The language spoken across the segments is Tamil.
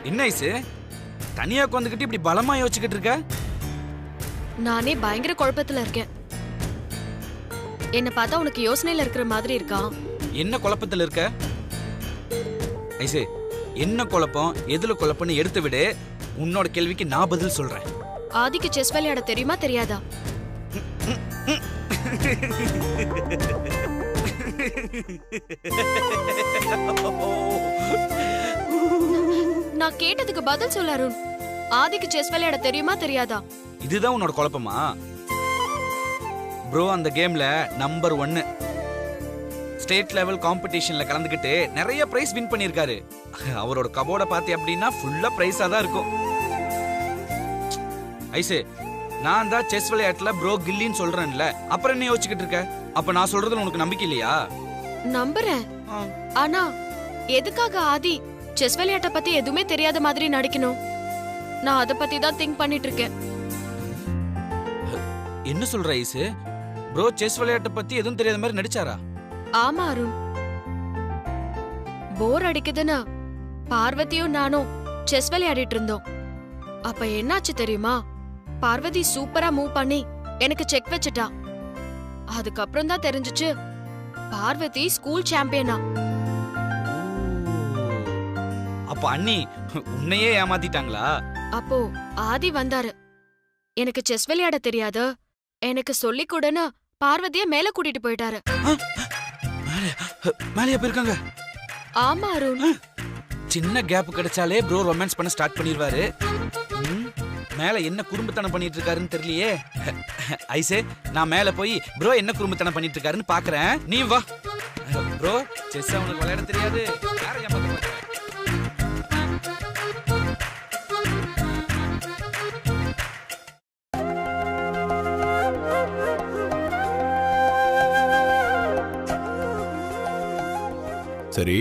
என்ன ஐசு தனியா உட்காந்துக்கிட்டு இப்படி பலமா யோசிச்சுக்கிட்டு இருக்க? நானே பயங்கர குழப்பத்துல இருக்கேன். என்ன பார்த்தா உனக்கு யோசனையில இருக்கிற மாதிரி இருக்கா? என்ன குழப்பத்துல இருக்க ஐசு? என்ன குழப்பம், எதுல குழப்பம்னு எடுத்து விடு. உன்னோட கேள்விக்கு நான் பதில் சொல்றேன். ஆதிக்கு செஸ் விளையாட தெரியுமா தெரியாதா? நான் கேட்டதுக்கு பதில் சொல்ல அருண். ஆதிக்கு செஸ் விளையாட தெரியுமா தெரியாதா? இதுதான் உன்னோட குழப்பமா? ப்ரோ அந்த கேம்ல நம்பர் 1 ஸ்டேட் லெவல் காம்படிஷன்ல கலந்துக்கிட்டு நிறைய பிரைஸ் வின் பண்ணிருக்காரு. அவரோட கபோர்ட பாத்தி அப்படின்னா ஃபுல்லா பிரைஸா தான் இருக்கும். ஐசே, நான் தான் செஸ் விளையாட்டுல ப்ரோ கில்லின்னு சொல்றேன்ல, அப்புறம் என்ன யோசிச்சுக்கிட்டு இருக்க? அப்ப நான் சொல்றதுல உனக்கு நம்பிக்கை இல்லையா? நம்புறேன். ஆனா எதுக்காக ஆதி செஸ் விளையாட்ட பத்தி எதுவுமே தெரியாத மாதிரி நடிக்கணும்? நான் அத பத்தி தான் திங்க் பண்ணிட்டு இருக்கேன். என்ன சொல்ற ஐசு? ப்ரோ செஸ் விளையாட்ட பத்தி எதுவும் தெரியாத மாதிரி நடிச்சாரா? ஆமா அருண். போர் அடிக்குதுன்னு பார்வதியும் நானும் செஸ் விளையாடிட்டு இருந்தோம். அப்ப என்னாச்சு தெரியுமா? பார்வதி சூப்பரா மூவ் பண்ணி எனக்கு செக் வச்சுட்டா. அதுக்கப்புறம் தான் தெரிஞ்சுச்சு பார்வதி ஸ்கூல் சாம்பியனா. அப்ப அண்ணி உன்னையே ஏமாத்திட்டாங்களா? அப்போ ஆதி வந்தாரு. எனக்கு செஸ் விளையாட தெரியாது, எனக்கு சொல்லி கொடுன்னு பார்வதிய மேல கூட்டிட்டு போயிட்டாரு. மேலையா போயிருக்காங்க? ஆமா அருண். சின்ன கேப் கிடைச்சாலே ப்ரோ ரொமான்ஸ் பண்ண ஸ்டார்ட் பண்ணிடுவாரு. மேல என்ன குறும்புத்தனம் பண்ணிட்டு இருக்காருன்னு தெரியலையே. ஐசே, நான் மேல போய் ப்ரோ என்ன குறும்புத்தனம் பண்ணிட்டு இருக்காருன்னு பாக்குறேன். நீ வா. ப்ரோ செஸ் அவனுக்கு விளையாட தெரியாது. யாரை ஏமாத்த பாக்குற? சரி,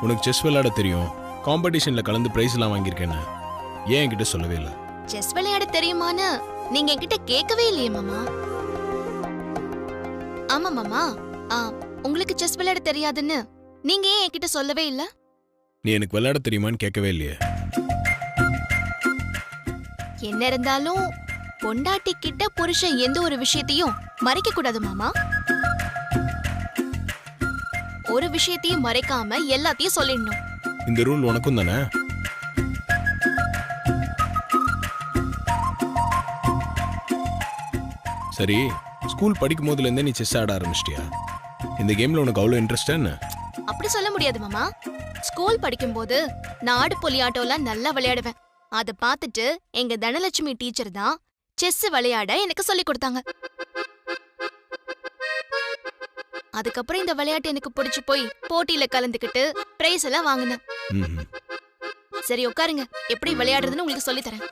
உனக்கு செஸ் விளையாட தெரியும், காம்படிஷன்ல கலந்து பிரைஸ் எல்லாம் வாங்கியிருக்கேன்னு ஏன் என்கிட்ட சொல்லவே இல்லை? செஸ் விளையாட தெரியுமான்னு நீங்க என்கிட்ட கேட்கவே இல்லையே மாமா. ஆமா மாமா, உங்களுக்கு செஸ் விளையாட தெரியாதுன்னு நீங்க ஏன் என்கிட்ட சொல்லவே இல்ல? நீ எனக்கு விளையாட தெரியுமான்னு கேட்கவே இல்லையே. என்ன இருந்தாலும் பொண்டாட்டி கிட்ட புருஷன் எந்த ஒரு விஷயத்தையும் மறைக்க கூடாது மாமா. ஒரு விஷயத்தையும் மறைக்காம எல்லாத்தையும் சொல்லிடணும். இந்த ரூல் உனக்கும் தானே? சரி, ஸ்கூல் படிக்கும் போதுல இருந்தே நீ செஸ் ஆட ஆரம்பிச்சிட்டியா? இந்த கேம்ல உனக்கு அவ்வளவு இன்ட்ரெஸ்ட் என்ன? அப்படி சொல்ல முடியாது மாமா. ஸ்கூல் படிக்கும் போது நான் ஆடு புலியாட்டோலாம் நல்லா விளையாடுவேன். அதை பார்த்துட்டு எங்க தனலட்சுமி டீச்சர் தான் செஸ் விளையாட எனக்கு சொல்லி கொடுத்தாங்க. அதுக்கப்புறம் இந்த விளையாட்டு எனக்கு பிடிச்சு போய் போட்டியில கலந்துக்கிட்டு பிரைஸ் எல்லாம் வாங்கினேன். சரி உட்காருங்க, எப்படி விளையாடுறதுன்னு உங்களுக்கு சொல்லி தரேன்.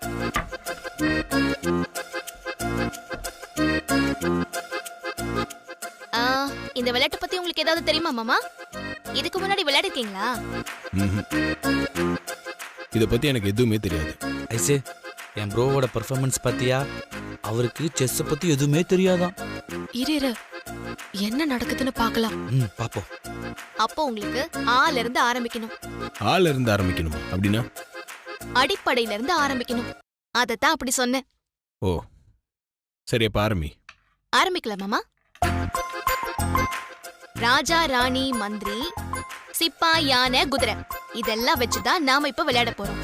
இந்த விளையாட்டு பத்தி உங்களுக்கு ஏதாவது தெரியுமா மாமா? இதுக்கு முன்னாடி விளையாடிருக்கீங்களா? இத பத்தி எனக்கு எதுவுமே தெரியாது. ஐசே, என் ப்ரோவோட பெர்ஃபார்மன்ஸ் பாத்தியா? அவருக்கு செஸ் பத்தி எதுவுமே தெரியாதான். இரு, என்ன நடக்குதுன்னு பார்க்கலாம். பாப்போம். அப்போ உங்களுக்கு ஆல இருந்து ஆரம்பிக்கணும். ஆல இருந்து ஆரம்பிக்கணுமா? அப்படின்னா அடிப்படையில இருந்து ஆரம்பிக்கணும். அதத்தான் அப்படி சொன்னேன். ஓ சரி, அப்ப ஆரம்பிக்கலாம் மாமா. ராஜா, ராணி, மந்திரி, சிப்பாய், யானை, குதிரை இதெல்லாம் வச்சுதான் நாம இப்ப விளையாட போறோம்.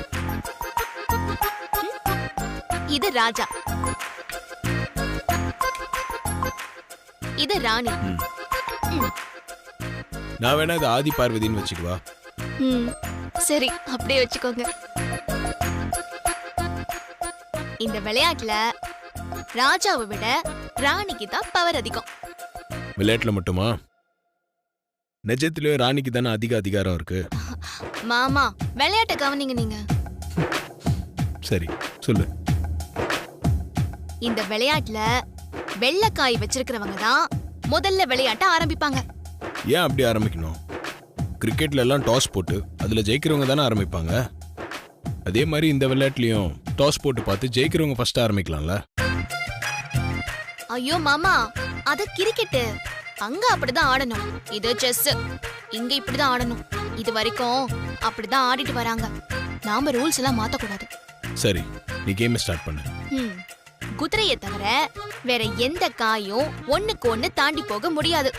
இது ராஜா, இது ராணி. நான் வேணா இது ஆதி பார்வதின்னு வச்சுக்குவா? சரி, அப்படியே வச்சுக்கோங்க. இந்த விளையாட்டுல ராஜாவை விட ராணிக்கு தான் பவர் அதிகம். விளையாட்டுல மட்டுமா? நிஜத்திலேயே ராணிக்கு தானே அதிக அதிகாரம் இருக்கு. மாமா, விளையாட்டை கவனிங்க நீங்க. சரி சொல்லு. இந்த விளையாட்டுல வெள்ளைக்காய் வச்சிருக்கிறவங்க தான் முதல்ல விளையாட்ட ஆரம்பிப்பாங்க. ஏன் அப்படி ஆரம்பிக்கணும்? கிரிக்கெட்ல எல்லாம் டாஸ் போட்டு அதுல ஜெயிக்கிறவங்க தானே ஆரம்பிப்பாங்க. அதே மாதிரி இந்த விளையாட்டுலயும் டாஸ் போட்டு பார்த்து ஜெயிக்கிறவங்க ஃபர்ஸ்ட் ஆரம்பிக்கலாம்ல. ஐயோ மாமா, அது கிரிக்கெட், அங்க அப்படிதான் ஆடணும். இது செஸ், இங்க இப்படிதான் ஆடணும். இது வரைக்கும் அப்படிதான் ஆடிட்டு வராங்க. நாம ரூல்ஸ் எல்லாம் மாத்தக்கூடாது. சரி, நீ கேம் ஸ்டார்ட் பண்ணு. குதிரையை தவிர வேற எந்த காயும் ஒண்ணுக்கு ஒண்ணு தாண்டி போக முடியாது.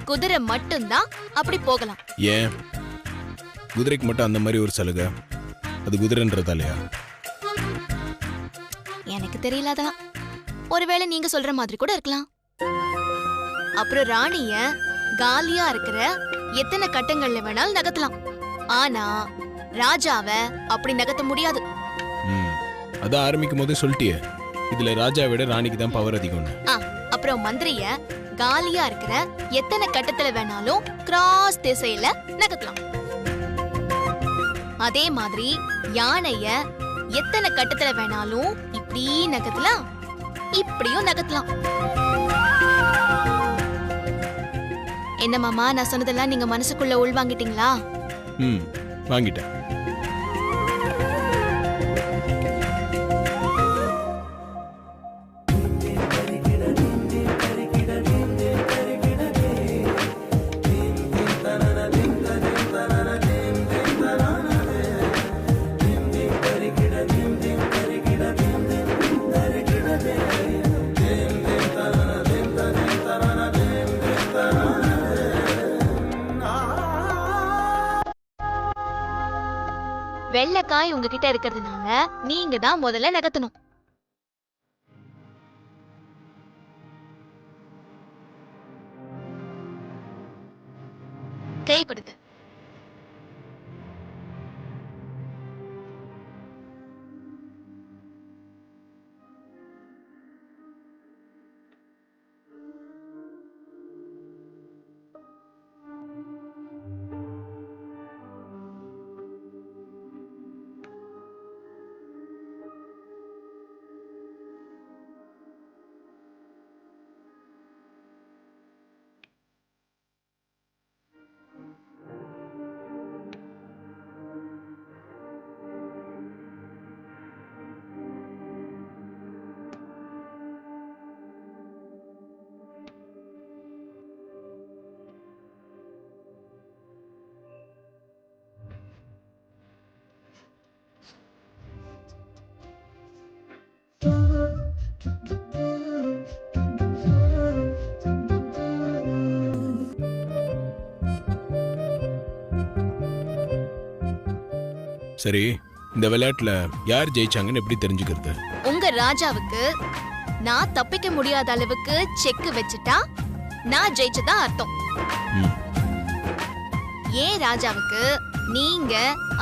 குதிரை மட்டும்தான் அப்படி போகலாம். ஏன் குதிரைக்கு மட்டும் அந்த மாதிரி ஒரு சலுகை? அது குதிரைன்றதாலயா? எனக்கு தெரியலதான். ஒருவேளை நீங்க சொல்ற மாதிரி கூட இருக்கலாம். அப்புறம் ராணிய காலியா இருக்கிற எத்தனை கட்டங்கள்ல வேணாலும் நகர்த்தலாம். ஆனா ராஜாவ அப்படி நகர்த்த முடியாது. அதான் ஆரம்பிக்கும் போதே சொல்லிட்டியே, இதுல ராஜா விட ராணிக்கு தான் பவர் அதிகம்னு. அப்புறம் மந்திரிய காலியா இருக்கிற எத்தனை கட்டத்துல வேணாலும் கிராஸ் திசையில நகர்த்தலாம். அதே மாதிரி யானைய எத்தனை கட்டத்துல வேணாலும் இப்படி நகர்த்தலாம், இப்படியும் நகர்த்தலாம். என்ன மாமா, நான் சொன்னதெல்லாம் நீங்க மனசுக்குள்ள உள்வாங்கிட்டீங்களா? வாங்கிட்டேன். வெள்ளைக்காய் உங்ககிட்ட இருக்கிறதுனால நீங்க தான் முதல்ல நகர்த்தணும். கைப்படுது. சரி, இந்த விளையாட்டுல யார் ஜெயிச்சாங்கன்னு எப்படி தெரிஞ்சுக்கிறது? உங்க ராஜாவுக்கு நான் தப்பிக்க முடியாத அளவுக்கு செக் வச்சுட்டா நான் ஜெயிச்சதா அர்த்தம். ஏன் ராஜாவுக்கு நீங்க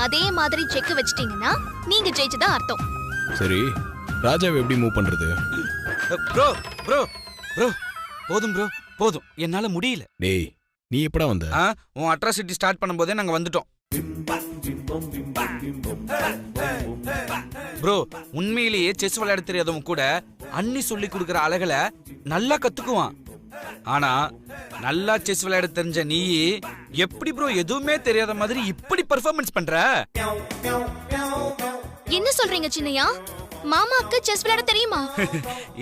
அதே மாதிரி செக் வச்சிட்டீங்கன்னா நீங்க ஜெயிச்சதா அர்த்தம். சரி, ராஜாவை எப்படி மூவ் பண்றது? ப்ரோ ப்ரோ ப்ரோ போதும் ப்ரோ, போதும், என்னால முடியல. டேய், நீ எப்படா வந்த? உன் அட்ராசிட்டி ஸ்டார்ட் பண்ணும்போதே நாங்க வந்துட்டோம். ப்ரோ, உண்மையிலேயே செஸ் விளையாட தெரியாதவன் கூட அண்ணி சொல்லி கொடுக்கற அழகல நல்லா கத்துக்குவான். ஆனா நல்லா செஸ் விளையாட தெரிஞ்ச நீ எப்படி ப்ரோ எதுவுமே தெரியாத மாதிரி இப்படி பெர்ஃபார்மன்ஸ் பண்ற? என்ன சொல்றீங்க சின்னையா? மாமாக்கு செஸ் விளையாட தெரியுமா?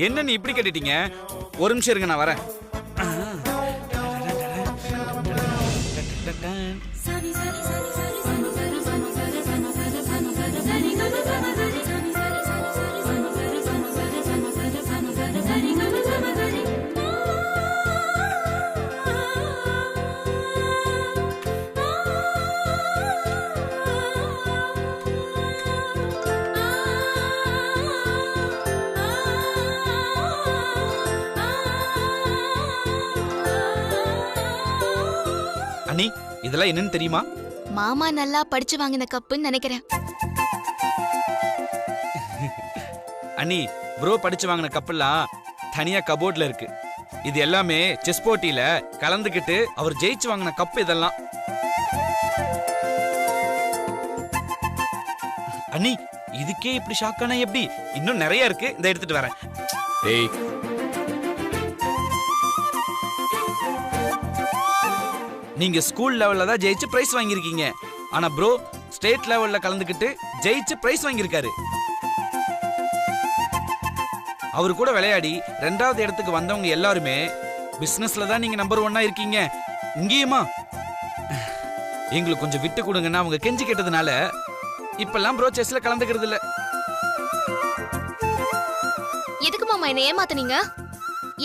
என்ன நீ இப்படி கேட்டுட்டீங்க? ஒரு நிமிஷம் இருங்க, நான் வரேன். அண்ணி, இதெல்லாம் என்னன்னு தெரியுமா? மாமா நல்லா படிச்சு வாங்கின கப்புன்னு நினைக்கிறேன். அண்ணி, ப்ரோ படிச்சு வாங்கின கப்பெல்லாம் தனியா கபோர்ட்ல இருக்கு. இது எல்லாமே செஸ் போட்டியில கலந்துக்கிட்டு அவர் ஜெயிச்சு வாங்கின கப் இதெல்லாம். அண்ணி, இதுக்கே இப்படி ஷாக்கானா எப்படி? இன்னும் நிறைய இருக்கு, இந்த எடுத்துட்டு வரேன். டேய், நீங்க ஸ்கூல் லெவல்ல தான் ஜெயிச்சு பிரைஸ் வாங்கியிருக்கீங்க. ஆனா ப்ரோ ஸ்டேட் லெவல்ல கலந்துக்கிட்டு ஜெயிச்சு பிரைஸ் வாங்கியிருக்காரு. அவரு கூட விளையாடி 2வது இடத்துக்கு வந்தவங்க எல்லாருமே பிசினஸ்ல தான் நீங்க நம்பர் 1 இருக்கீங்க. இங்கேயுமா எங்களுக்கு கொஞ்சம் விட்டு கொடுங்கன்னா அவங்க கெஞ்சி கேட்டதுனால இப்பெல்லாம் ப்ரோ செஸ்ல கலந்துக்கிறது இல்ல. எதுக்கு மாமா என்ன ஏமாத்துனீங்க?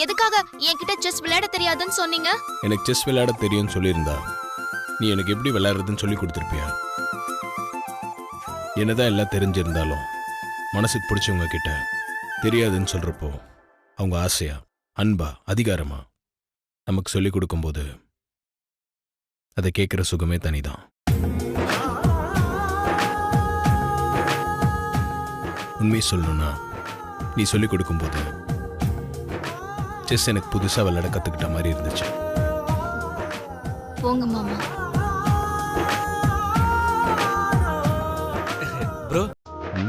எதுக்காக என்கிட்ட செஸ் விளையாட தெரியாதுன்னு சொன்னீங்க? எனக்கு செஸ் விளையாட தெரியும்னு சொல்லியிருந்தா நீ எனக்கு எப்படி விளையாடுறதுன்னு சொல்லி கொடுத்துருப்பியா? என்னதான் எல்லாம் தெரிஞ்சிருந்தாலும் மனசுக்கு பிடிச்சவங்க கிட்ட தெரியாதுன்னு சொல்றப்போ அவங்க ஆசையா, அன்பா, அதிகாரமா நமக்கு சொல்லி கொடுக்கும்போது அதை கேட்குற சுகமே தனிதான். உண்மை சொல்லணும்னா நீ சொல்லிக் கொடுக்கும்போது செஸ் எனக்கு புதுசா விளையாட கத்துக்கிட்ட மாதிரி இருந்துச்சு. போங்க மாமா. ப்ரோ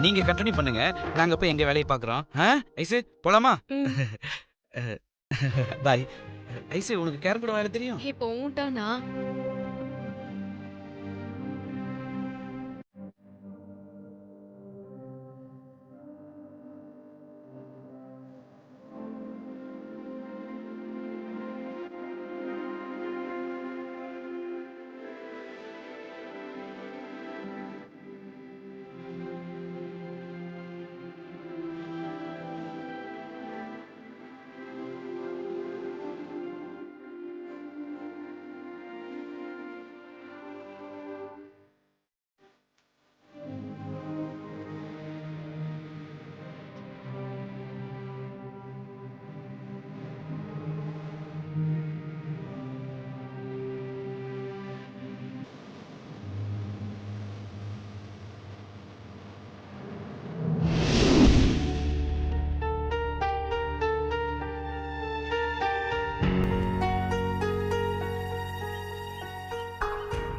நீங்க கண்டினியூ பண்ணுங்க, நாங்க போய் எங்க வேலையை பார்க்குறோம். ஐசு போலாமா? பாய். ஐசு உனக்கு கேரம் போர்டு விளையாட தெரியும்? இப்போ ஊட்டானா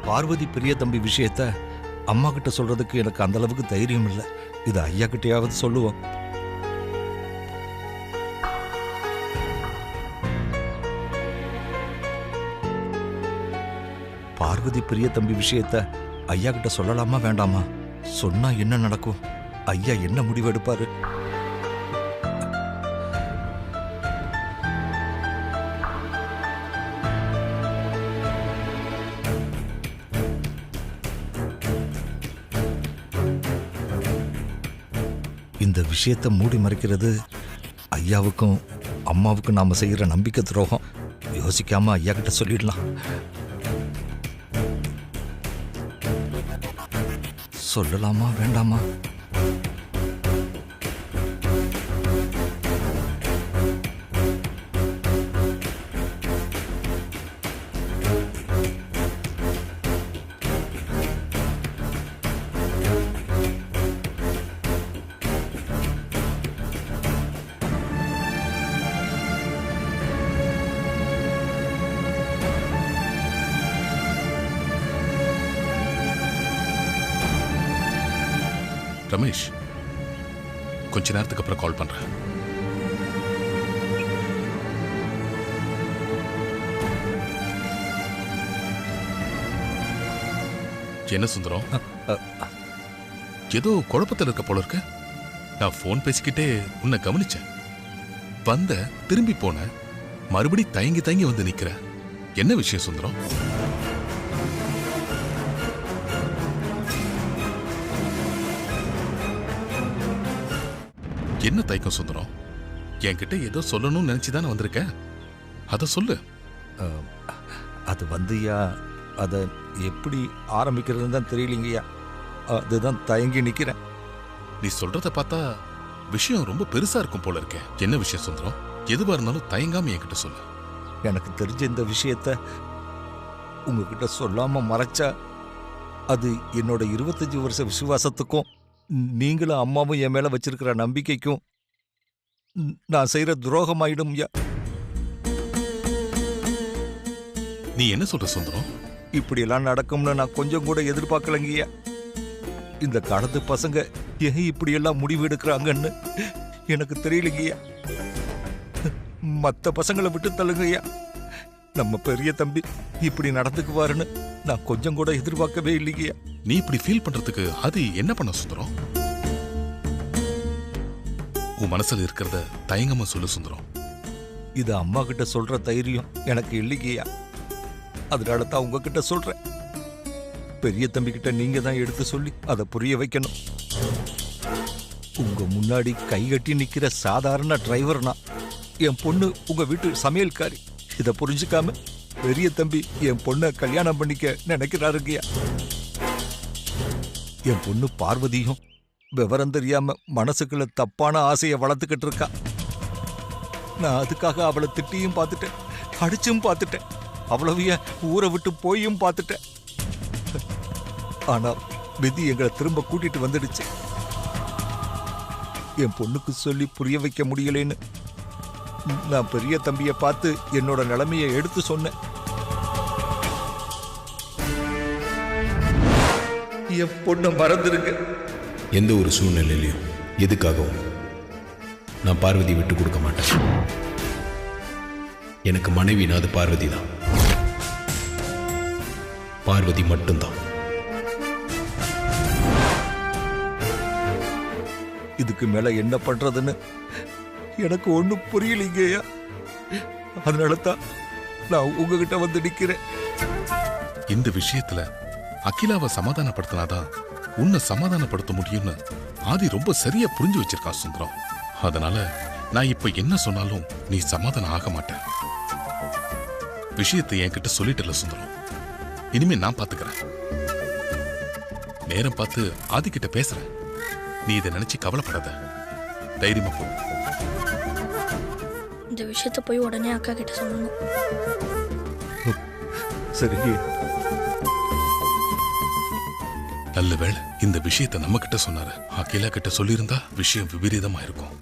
பார்வதி பெரிய தம்பி விஷயத்த அம்மா கிட்ட சொல்றதுக்கு எனக்கு அந்த அளவுக்கு தைரியம் இல்லை. இது ஐயா கிட்டயாவது சொல்லுவோம். பார்வதி பெரிய தம்பி விஷயத்த ஐயா கிட்ட சொல்லலாமா வேண்டாமா? சொன்னா என்ன நடக்கும்? ஐயா என்ன முடிவு எடுப்பாரு? இந்த விஷயத்தை மூடி மறைக்கிறது ஐயாவுக்கும் அம்மாவுக்கும் நாம செய்யற நம்பிக்கை துரோகம். யோசிக்காம ஐயா கிட்ட சொல்லிடலாம். சொல்லலாமா வேண்டாமா? ரமேஷ், கொஞ்ச நேரத்துக்கு அப்புறம் கால் பண்றேன். என்ன சுந்தரம், ஏதோ குழப்பத்தில் இருக்க போல இருக்க. நான் போன் பேசிக்கிட்டே உன்னை கவனிச்சேன். வந்த திரும்பி போன, மறுபடி தயங்கி தயங்கி வந்து நிக்கிற. என்ன விஷயம் சுந்தரம்? என்ன தயக்கம் சுந்தரம்? என்கிட்ட ஏதோ சொல்லணும்னு நினைச்சுதானே வந்திருக்க, அத சொல்லு. அது வந்துயா, அதை எப்படி ஆரம்பிக்கிறதுன்னு தான் தெரியலங்கய்யா. அதுதான் தயங்கி நிக்கிறேன். நீ சொல்றத பார்த்தா விஷயம் ரொம்ப பெருசா இருக்கும் போல இருக்கே. என்ன விஷயம் சுந்தரம்? எதுவா இருந்தாலும் தயங்காம என்கிட்ட சொல்லு. எனக்கு தெரிஞ்ச இந்த விஷயத்த உங்ககிட்ட சொல்லாம மறைச்சா அது என்னோட 25 வருஷ விசுவாசத்துக்கும் நீங்களும் அம்மாவும் என் மேல வச்சிருக்கிற நம்பிக்கைக்கும் நான் செய்யற துரோகமாயிடும். நீ என்ன சொல்ற சுந்தரம்? இப்படி எல்லாம் நடக்கும்னு நான் கொஞ்சம் கூட எதிர்பார்க்கலங்கய்யா. இந்த காலத்து பசங்க ஏன் இப்படி எல்லாம் முடிவு எடுக்கிறாங்கன்னு எனக்கு தெரியலங்கய்யா. மத்த பசங்களை விட்டு தள்ளுங்கய்யா. நம்ம பெரிய தம்பி இப்படி நடந்துக்குவாருன்னு நான் கொஞ்சம் கூட எதிர்பார்க்கவே இல்லைங்கய்யா. நீ இப்படி ஃபீல் பண்றதுக்கு அது என்ன பண்ண சுந்தரம்? உன் மனசுல இருக்கிறத தயங்காம சொல்லு சுந்தரம். இது அம்மா கிட்ட சொல்ற தைரியம் எனக்கு இல்லைங்கய்யா. அதனால தான் உங்ககிட்ட சொல்றேன். பெரிய தம்பி கிட்ட நீங்க தான் எடுத்து சொல்லி அதை புரிய வைக்கணும். உங்க முன்னாடி கைகட்டி நிக்கிற சாதாரண டிரைவர்னா என் பொண்ணு உங்க வீட்டு சமையல்காரி. இதை புரிஞ்சுக்காம பெரிய தம்பி என் பொண்ணை கல்யாணம் பண்ணிக்க நினைக்கிறாருங்கய்யா. என் பொண்ணு பார்வதியும் விவரம் தெரியாம மனசுக்குள்ள தப்பான ஆசையை வளர்த்துக்கிட்டு இருக்கா. நான் அதுக்காக அவளை திட்டியும் பார்த்துட்டேன், அடிச்சும் பார்த்துட்டேன், அவ்வளவைய ஊரை விட்டு போயும் பார்த்துட்டேன். ஆனா விதி எங்களை திரும்ப கூட்டிட்டு வந்துடுச்சு. என் பொண்ணுக்கு சொல்லி புரிய வைக்க முடியலன்னு நான் பெரிய தம்பியை பார்த்து என்னோட நிலைமையை எடுத்து சொன்னேன். என் பொண்ணை மறந்துருங்க. எந்த ஒரு சூழ்நிலையிலையும் எதுக்காகவும் நான் பார்வதி விட்டு கொடுக்க மாட்டேன். எனக்கு மனைவினா அது பார்வதி தான், பார்வதி மட்டும்தான். இதுக்கு மேல என்ன பண்றதுன்னு எனக்கு ஒண்ணும் புரியலீங்கய்யா. அதனாலதான் நான் உங்ககிட்ட வந்து நிக்கிறேன். இந்த விஷயத்துல அகிலாவை சமாதானப்படுத்தினாதான் உன்னை சமாதானப்படுத்த முடியும்னு ஆதி ரொம்ப சரியா புரிஞ்சு வச்சிருக்கான் சுந்தரம். அதனால நான் இப்ப என்ன சொன்னாலும் நீ சமாதானம் ஆக மாட்ட. விஷயத்தை என்கிட்ட சொல்லிட்டல சுந்தரம், இனிமே நான் பாத்துக்கிறேன். நேரம் பார்த்து ஆதி கிட்ட பேசுறேன். நீ இதை நினைச்சு கவலைப்படாத, தைரியமா போ. இந்த விஷயத்த போய் உடனே அக்கா கிட்ட சொல்லணும். சரி. நல்ல வேளை இந்த விஷயத்தை நம்ம கிட்ட சொன்னாரு. அகிலா கிட்ட சொல்லியிருந்தா விஷயம் விபரீதமா இருக்கும்.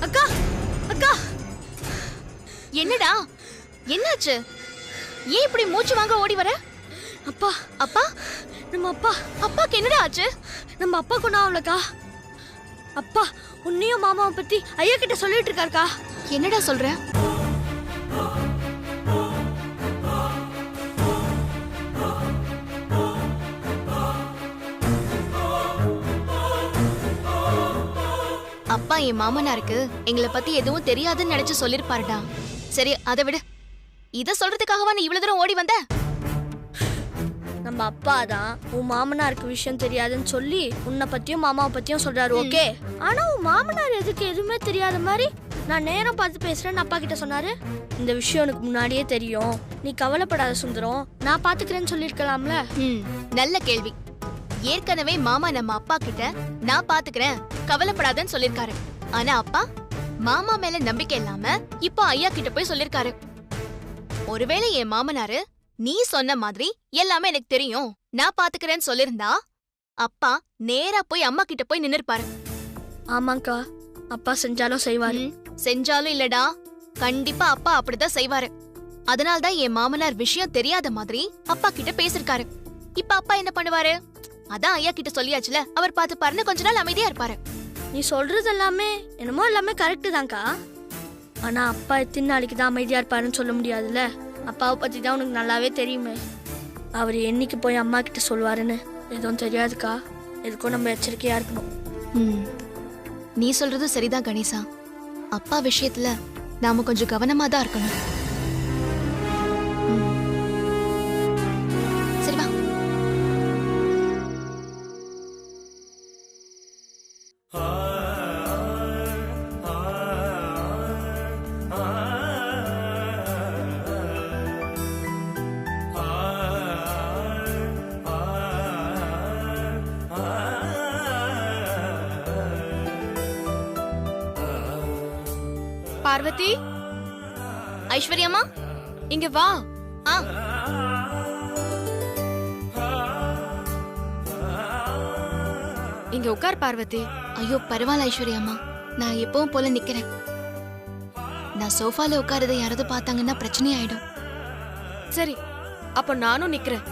அக்கா அக்கா, என்னடா என்னாச்சு? ஏன் இப்படி மூச்சு வாங்க ஓடி வர? அப்பா அப்பா, நம்ம அப்பா அப்பாக்கு என்னடா ஆச்சு? நம்ம அப்பா கொண்டா அவளக்கா. அப்பா உன்னையும் மாமாவை பத்தி ஐயா கிட்ட சொல்லிட்டு இருக்காருக்கா. என்னடா சொல்ற? அப்பா என் மாமனாருக்கு எங்களை பத்தி எதுவும் தெரியாதுன்னு நினைச்சு சொல்லிருப்பாருடா. சரி, அதை விடு. இத சொல்றதுக்காகவா நீ இவ்வளவு தூரம் ஓடி வந்த? நம்ம அப்பா தான் உன் மாமனாருக்கு விஷயம் தெரியாதுன்னு சொல்லி உன்னை பத்தியும் மாமாவை பத்தியும் சொல்றாரு. ஓகே, ஆனா உன் மாமனார் எதுக்கு எதுவுமே தெரியாத மாதிரி நான் நேரம் பார்த்து பேசுறேன்னு அப்பா கிட்ட சொன்னாரு. இந்த விஷயம் எனக்கு முன்னாடியே தெரியும், நீ கவலைப்படாத சுந்தரம், நான் பாத்துக்கிறேன்னு சொல்லிருக்கலாம்ல. நல்ல கேள்வி. ஏற்கனவே மாமா நம்ம அப்பா கிட்ட நான் பாத்துக்கிறேன், கவலைப்படாதன்னு சொல்லிருக்காரு. ஆனா அப்பா மாமா மேல நம்பிக்கை இல்லாம இப்போ ஐயா கிட்ட போய் சொல்லிருக்காரு. ஒருவேளை என் மாமனாரு நீ சொன்ன மாதிரி எல்லாமே எனக்கு தெரியும், நான் பாத்துக்கிறேன்னு சொல்லிருந்தா அப்பா நேரா போய் அம்மா கிட்ட போய் நின்னுருப்பாரு. ஆமாக்கா, அப்பா செஞ்சாலும் செய்வாரு. செஞ்சாலும் இல்லடா, கண்டிப்பா அப்பா அப்படிதான் செய்வாரு. அதனால்தான் என் மாமனார் விஷயம் தெரியாத மாதிரி அப்பா கிட்ட பேசிருக்காரு. இப்ப அப்பா என்ன பண்ணுவாரு? அதான் ஐயா கிட்ட சொல்லியாச்சுல, அவர் பார்த்து பாருன்னு கொஞ்ச நாள் அமைதியா இருப்பாரு. நீ சொல்றது எல்லாமே என்னமோ எல்லாமே கரெக்டு தான்க்கா. ஆனா அப்பா எத்தனை நாளைக்கு தான் அமைதியா இருப்பாருன்னு சொல்ல முடியாதுல்ல. அப்பாவை பத்தி தான் உனக்கு நல்லாவே தெரியுமே. அவர் என்னைக்கு போய் அம்மா கிட்ட சொல்லுவாருன்னு எதுவும் தெரியாதுக்கா. எதுக்கும் நம்ம எச்சரிக்கையா இருக்கணும். நீ சொல்றது சரிதான் கணேசா. அப்பா விஷயத்துல நாம கொஞ்சம் கவனமா தான் இருக்கணும். சரி வா. பார்வதி, ஐஸ்வர்யம்மா இங்க வா. ஆ, இங்க உட்கார் பார்வதி. ஐயோ பரவாயில்ல ஐஸ்வர்யம்மா, நான் எப்பவும் போல நிக்கிறேன். நான் சோஃபால உட்காரத யாராவது பார்த்தாங்கன்னா பிரச்சனை ஆயிடும். சரி, அப்ப நானும் நிக்கிறேன்.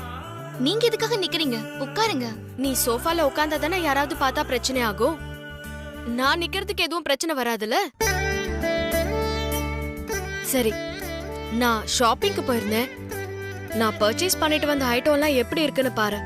நீங்க எதுக்காக நிக்கிறீங்க? உட்காருங்க. நீ சோஃபால உட்கார்ந்தா தானே யாராவது பார்த்தா பிரச்சனை ஆகும். நான் நிக்கிறதுக்கு எதுவும் பிரச்சனை வராதுல்ல. சரி, நான் ஷாப்பிங்க்கு போயிருந்தேன். நான் பர்ச்சேஸ் பண்ணிட்டு வந்த ஐட்டம் எல்லாம் எப்படி இருக்குன்னு பாரு.